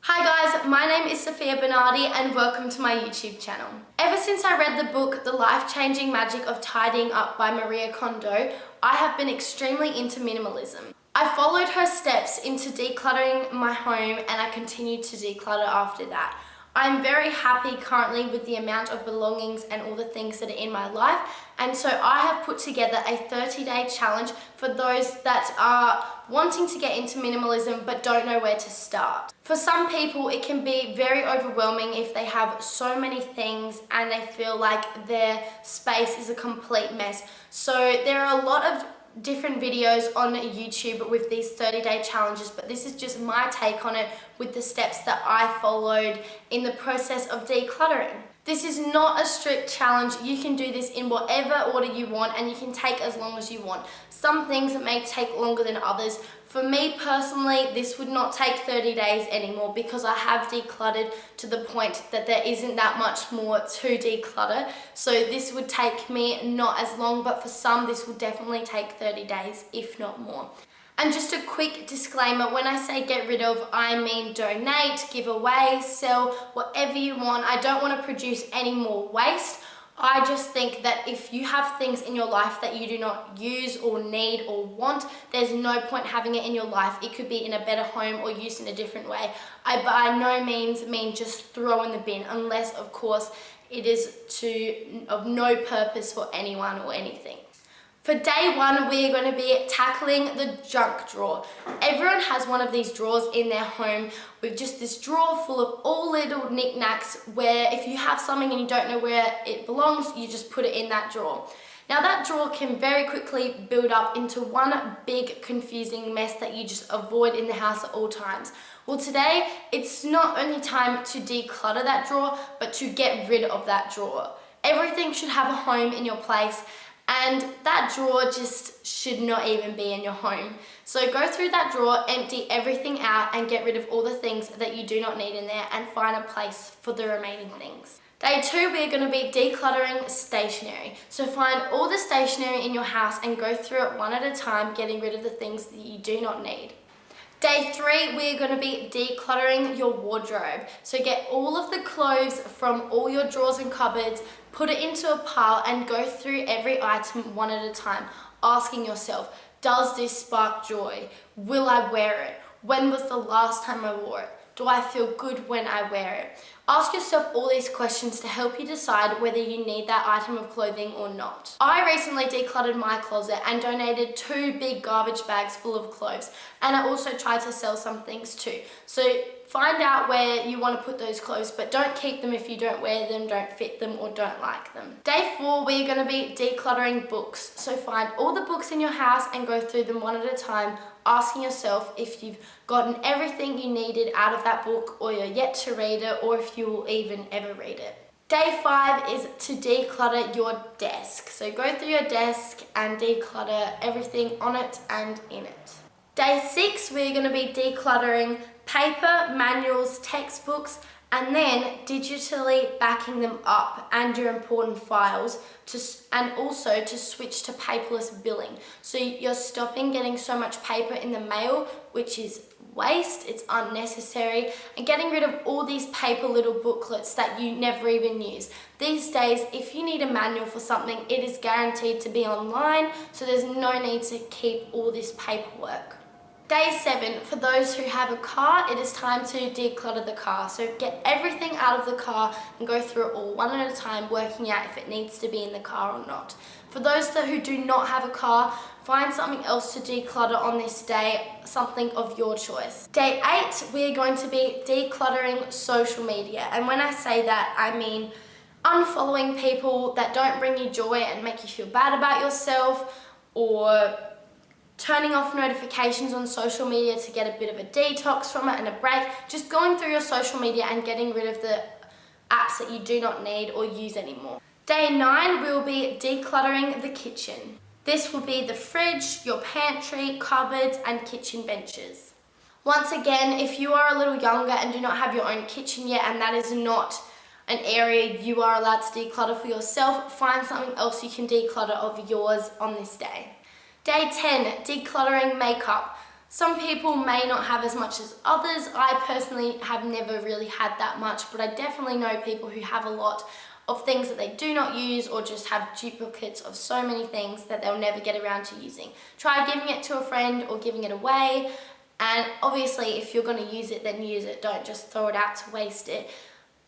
Hi guys, my name is Sofia Bernardi and welcome to my YouTube channel. Ever since I read the book The Life-Changing Magic of Tidying Up by Marie Kondo, I have been extremely into minimalism. I followed her steps into decluttering my home and I continued to declutter after that. I'm very happy currently with the amount of belongings and all the things that are in my life, and so I have put together a 30-day challenge for those that are wanting to get into minimalism but don't know where to start. For some people it can be very overwhelming if they have so many things and they feel like their space is a complete mess. So there are a lot of different videos on YouTube with these 30-day challenges, but this is just my take on it with the steps that I followed in the process of decluttering. This is not a strict challenge. You can do this in whatever order you want and you can take as long as you want. Some things may take longer than others. For me personally, this would not take 30 days anymore because I have decluttered to the point that there isn't that much more to declutter. So this would take me not as long, but for some this would definitely take 30 days, if not more. And just a quick disclaimer, when I say get rid of, I mean donate, give away, sell, whatever you want. I don't want to produce any more waste. I just think that if you have things in your life that you do not use or need or want, there's no point having it in your life. It could be in a better home or used in a different way. I by no means mean just throw in the bin, unless of course it is of no purpose for anyone or anything. For day one, we're going to be tackling the junk drawer. Everyone has one of these drawers in their home with just this drawer full of all little knickknacks where if you have something and you don't know where it belongs, you just put it in that drawer. Now that drawer can very quickly build up into one big confusing mess that you just avoid in the house at all times. Well, today it's not only time to declutter that drawer, but to get rid of that drawer. Everything should have a home in your place, and that drawer just should not even be in your home. So go through that drawer, empty everything out and get rid of all the things that you do not need in there and find a place for the remaining things. Day two, we're going to be decluttering stationery. So find all the stationery in your house and go through it one at a time, getting rid of the things that you do not need. Day three, we're going to be decluttering your wardrobe. So get all of the clothes from all your drawers and cupboards, put it into a pile and go through every item one at a time, asking yourself, does this spark joy? Will I wear it? When was the last time I wore it? Do I feel good when I wear it? Ask yourself all these questions to help you decide whether you need that item of clothing or not. I recently decluttered my closet and donated 2 big garbage bags full of clothes, and I also tried to sell some things too. So find out where you want to put those clothes, but don't keep them if you don't wear them, don't fit them, or don't like them. Day 4, we're going to be decluttering books. So find all the books in your house and go through them one at a time, asking yourself if you've gotten everything you needed out of that book, or you're yet to read it, or if you will even ever read it. Day 5 is to declutter your desk. So go through your desk and declutter everything on it and in it. Day 6, we're going to be decluttering paper, manuals, textbooks, and then digitally backing them up and your important files, and also to switch to paperless billing. So you're stopping getting so much paper in the mail, which is waste, it's unnecessary, and getting rid of all these paper little booklets that you never even use. These days, if you need a manual for something, it is guaranteed to be online, so there's no need to keep all this paperwork. Day 7, for those who have a car, it is time to declutter the car. So get everything out of the car and go through it all one at a time, working out if it needs to be in the car or not. For those who do not have a car, find something else to declutter on this day, something of your choice. Day 8, we're going to be decluttering social media. And when I say that, I mean unfollowing people that don't bring you joy and make you feel bad about yourself, or turning off notifications on social media to get a bit of a detox from it and a break. Just going through your social media and getting rid of the apps that you do not need or use anymore. Day 9, we'll be decluttering the kitchen. This will be the fridge, your pantry, cupboards, and kitchen benches. Once again, if you are a little younger and do not have your own kitchen yet, and that is not an area you are allowed to declutter for yourself, find something else you can declutter of yours on this day. Day 10, decluttering makeup. Some people may not have as much as others. I personally have never really had that much, but I definitely know people who have a lot of things that they do not use or just have duplicates of so many things that they'll never get around to using. Try giving it to a friend or giving it away. And obviously, if you're going to use it, then use it. Don't just throw it out to waste it.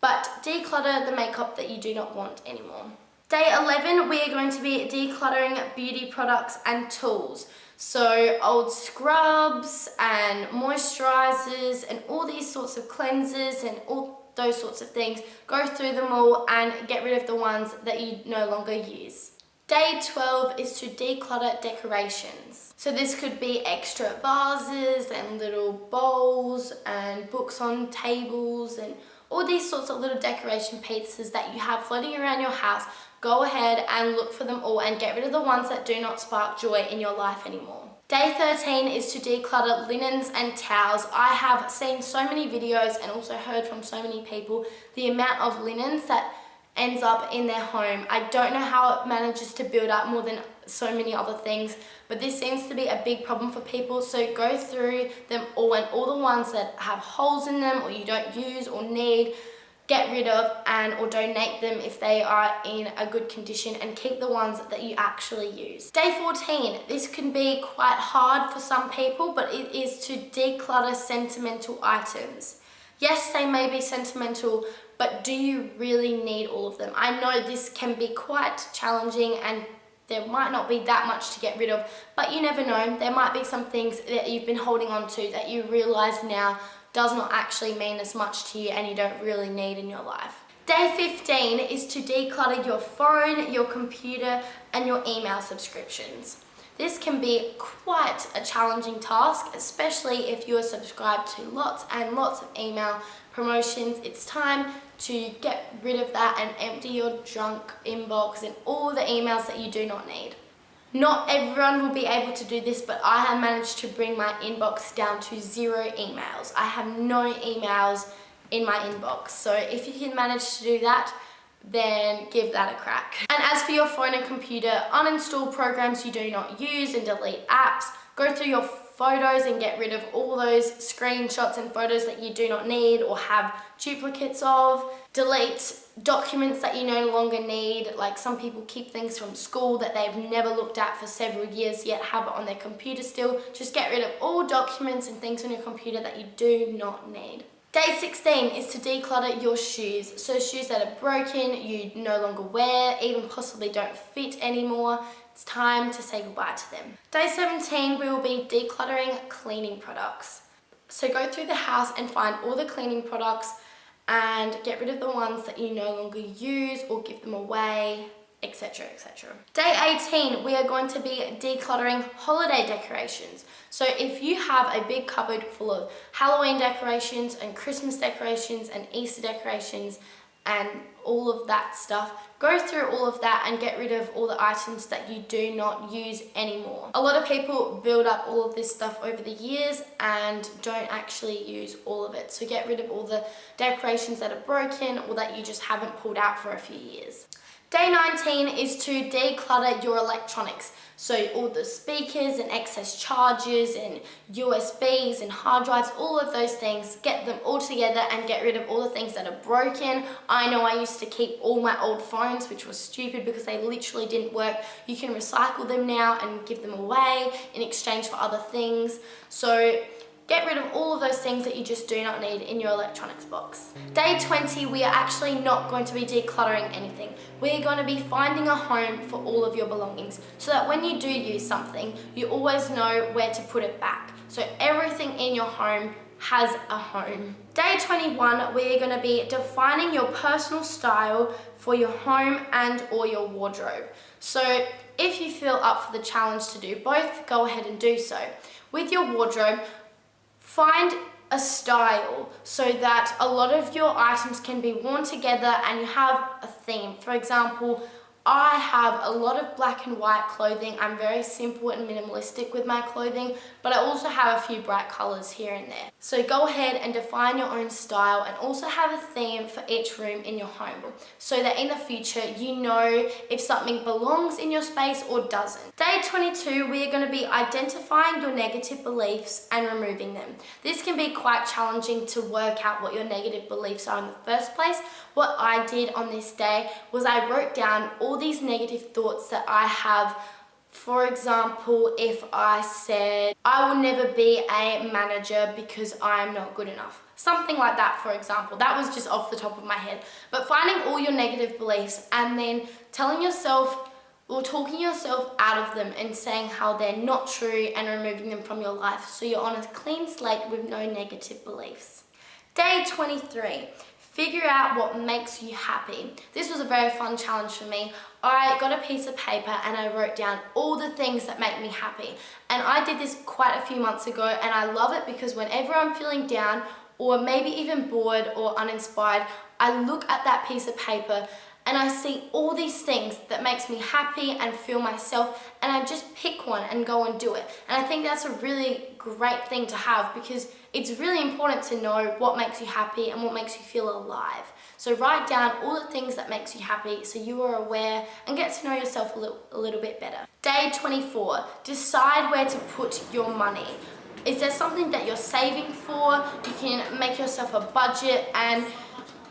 But declutter the makeup that you do not want anymore. Day 11, we are going to be decluttering beauty products and tools. So old scrubs and moisturizers and all these sorts of cleansers and all those sorts of things. Go through them all and get rid of the ones that you no longer use. Day 12 is to declutter decorations. So this could be extra vases and little bowls and books on tables and all these sorts of little decoration pieces that you have floating around your house. Go ahead and look for them all and get rid of the ones that do not spark joy in your life anymore. Day 13 is to declutter linens and towels. I have seen so many videos and also heard from so many people the amount of linens that ends up in their home. I don't know how it manages to build up more than so many other things, but this seems to be a big problem for people. So go through them all, and all the ones that have holes in them or you don't use or need, get rid of and or donate them if they are in a good condition, and keep the ones that you actually use. Day 14, this can be quite hard for some people, but it is to declutter sentimental items. Yes, they may be sentimental, but do you really need all of them? I know this can be quite challenging and there might not be that much to get rid of, but you never know. There might be some things that you've been holding on to that you realize now does not actually mean as much to you and you don't really need in your life. Day 15 is to declutter your phone, your computer, and your email subscriptions. This can be quite a challenging task, especially if you are subscribed to lots and lots of email promotions. It's time to get rid of that and empty your junk inbox and all the emails that you do not need. Not everyone will be able to do this, but I have managed to bring my inbox down to 0 emails. I have no emails in my inbox. So if you can manage to do that, then give that a crack. And as for your phone and computer, uninstall programs you do not use and delete apps. Go through your photos and get rid of all those screenshots and photos that you do not need or have duplicates of. Delete documents that you no longer need. Like some people keep things from school that they've never looked at for several years yet have it on their computer still. Just get rid of all documents and things on your computer that you do not need. Day 16 is to declutter your shoes. So shoes that are broken, you no longer wear, even possibly don't fit anymore. It's time to say goodbye to them. Day 17, we will be decluttering cleaning products. So go through the house and find all the cleaning products and get rid of the ones that you no longer use or give them away, etc, etc. Day 18, we are going to be decluttering holiday decorations. So if you have a big cupboard full of Halloween decorations and Christmas decorations and Easter decorations and all of that stuff, go through all of that and get rid of all the items that you do not use anymore. A lot of people build up all of this stuff over the years and don't actually use all of it. So get rid of all the decorations that are broken or that you just haven't pulled out for a few years. Day 19 is to declutter your electronics. So all the speakers and excess chargers and USBs and hard drives, all of those things, get them all together and get rid of all the things that are broken. I know I used to keep all my old phones, which was stupid because they literally didn't work. You can recycle them now and give them away in exchange for other things. So get rid of all of those things that you just do not need in your electronics box. Day 20, we are actually not going to be decluttering anything. We're going to be finding a home for all of your belongings so that when you do use something, you always know where to put it back. So everything in your home has a home. Day 21, we're going to be defining your personal style for your home and or your wardrobe. So if you feel up for the challenge to do both, go ahead and do so. With your wardrobe, find a style so that a lot of your items can be worn together and you have a theme. For example, I have a lot of black and white clothing. I'm very simple and minimalistic with my clothing, but I also have a few bright colors here and there. So go ahead and define your own style and also have a theme for each room in your home so that in the future you know if something belongs in your space or doesn't. Day 22, we are going to be identifying your negative beliefs and removing them. This can be quite challenging to work out what your negative beliefs are in the first place. What I did on this day was I wrote down all these negative thoughts that I have. For example, if I said, I will never be a manager because I am not good enough. Something like that, for example. That was just off the top of my head. But finding all your negative beliefs and then telling yourself or talking yourself out of them and saying how they're not true and removing them from your life so you're on a clean slate with no negative beliefs. Day 23. Figure out what makes you happy. This was a very fun challenge for me. I got a piece of paper and I wrote down all the things that make me happy. And I did this quite a few months ago and I love it because whenever I'm feeling down or maybe even bored or uninspired, I look at that piece of paper and I see all these things that makes me happy and feel myself, and I just pick one and go and do it. And I think that's a really great thing to have because it's really important to know what makes you happy and what makes you feel alive. So write down all the things that makes you happy so you are aware and get to know yourself a little bit better. Day 24, decide where to put your money. Is there something that you're saving for? You can make yourself a budget, and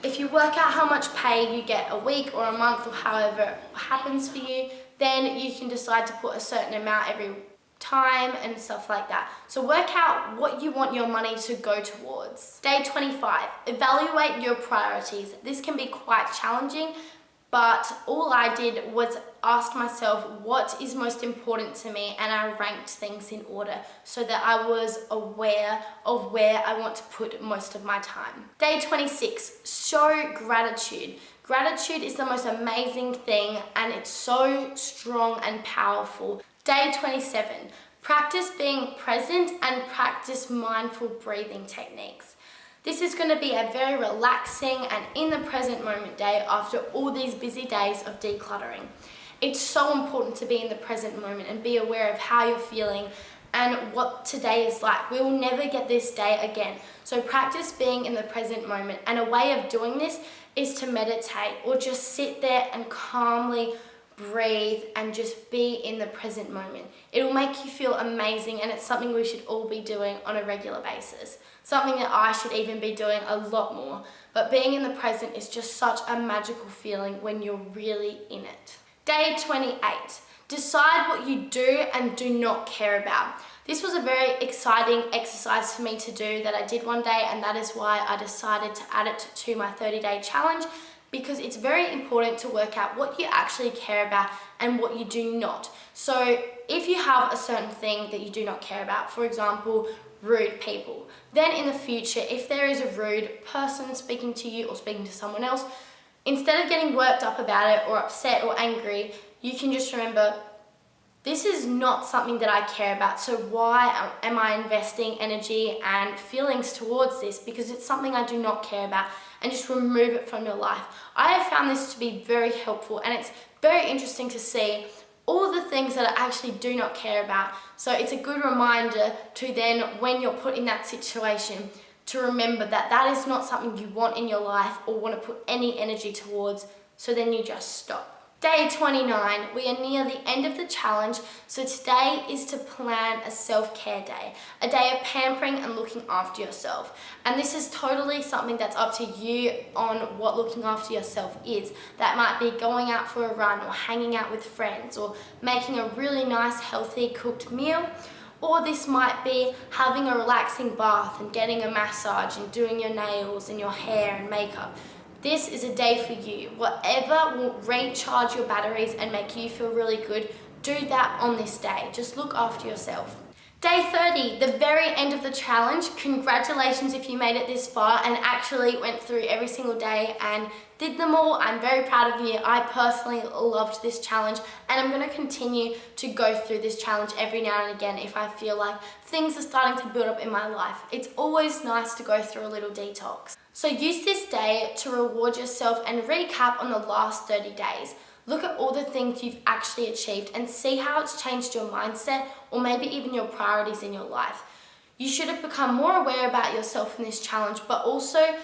if you work out how much pay you get a week or a month or however it happens for you, then you can decide to put a certain amount every time and stuff like that. So work out what you want your money to go towards. Day 25, evaluate your priorities. This can be quite challenging, but all I did was ask myself what is most important to me, and I ranked things in order so that I was aware of where I want to put most of my time. Day 26, show gratitude. Gratitude is the most amazing thing and it's so strong and powerful. Day 27, practice being present and practice mindful breathing techniques. This is going to be a very relaxing and in the present moment day after all these busy days of decluttering. It's so important to be in the present moment and be aware of how you're feeling and what today is like. We will never get this day again. So practice being in the present moment, and a way of doing this is to meditate or just sit there and calmly breathe and just be in the present moment. It will make you feel amazing, and it's something we should all be doing on a regular basis. Something that I should even be doing a lot more. But being in the present is just such a magical feeling when you're really in it. Day 28. Decide what you do and do not care about. This was a very exciting exercise for me to do that I did one day, and that is why I decided to add it to my 30-day challenge, because it's very important to work out what you actually care about and what you do not. So if you have a certain thing that you do not care about, for example, rude people, then in the future, if there is a rude person speaking to you or speaking to someone else, instead of getting worked up about it or upset or angry, you can just remember, this is not something that I care about, so why am I investing energy and feelings towards this? Because it's something I do not care about, and just remove it from your life. I have found this to be very helpful, and it's very interesting to see all the things that I actually do not care about. So it's a good reminder to then, when you're put in that situation, to remember that that is not something you want in your life or want to put any energy towards, so then you just stop. Day 29, we are near the end of the challenge, so today is to plan a self-care day, a day of pampering and looking after yourself. And this is totally something that's up to you on what looking after yourself is. That might be going out for a run or hanging out with friends or making a really nice healthy cooked meal. Or this might be having a relaxing bath and getting a massage and doing your nails and your hair and makeup. This is a day for you. Whatever will recharge your batteries and make you feel really good, do that on this day. Just look after yourself. Day 30, the very end of the challenge. Congratulations if you made it this far and actually went through every single day and did them all. I'm very proud of you. I personally loved this challenge, and I'm going to continue to go through this challenge every now and again if I feel like things are starting to build up in my life. It's always nice to go through a little detox. So use this day to reward yourself and recap on the last 30 days. Look at all the things you've actually achieved and see how it's changed your mindset or maybe even your priorities in your life. You should have become more aware about yourself in this challenge, but also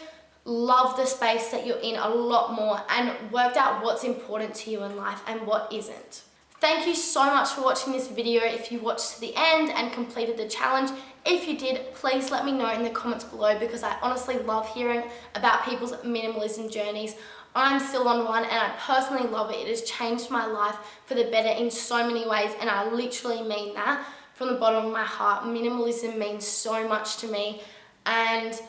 love the space that you're in a lot more and worked out what's important to you in life and what isn't. Thank you so much for watching this video if you watched to the end and completed the challenge. If you did, please let me know in the comments below because I honestly love hearing about people's minimalism journeys. I'm still on one and I personally love it. It has changed my life for the better in so many ways, and I literally mean that from the bottom of my heart. Minimalism means so much to me and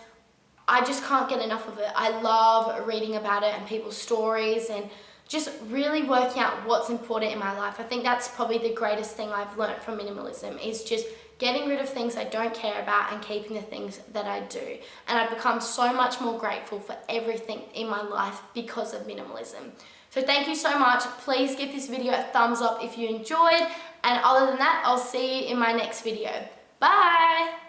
I just can't get enough of it. I love reading about it and people's stories and just really working out what's important in my life. I think that's probably the greatest thing I've learned from minimalism, is just getting rid of things I don't care about and keeping the things that I do. And I've become so much more grateful for everything in my life because of minimalism. So thank you so much. Please give this video a thumbs up if you enjoyed. And other than that, I'll see you in my next video. Bye!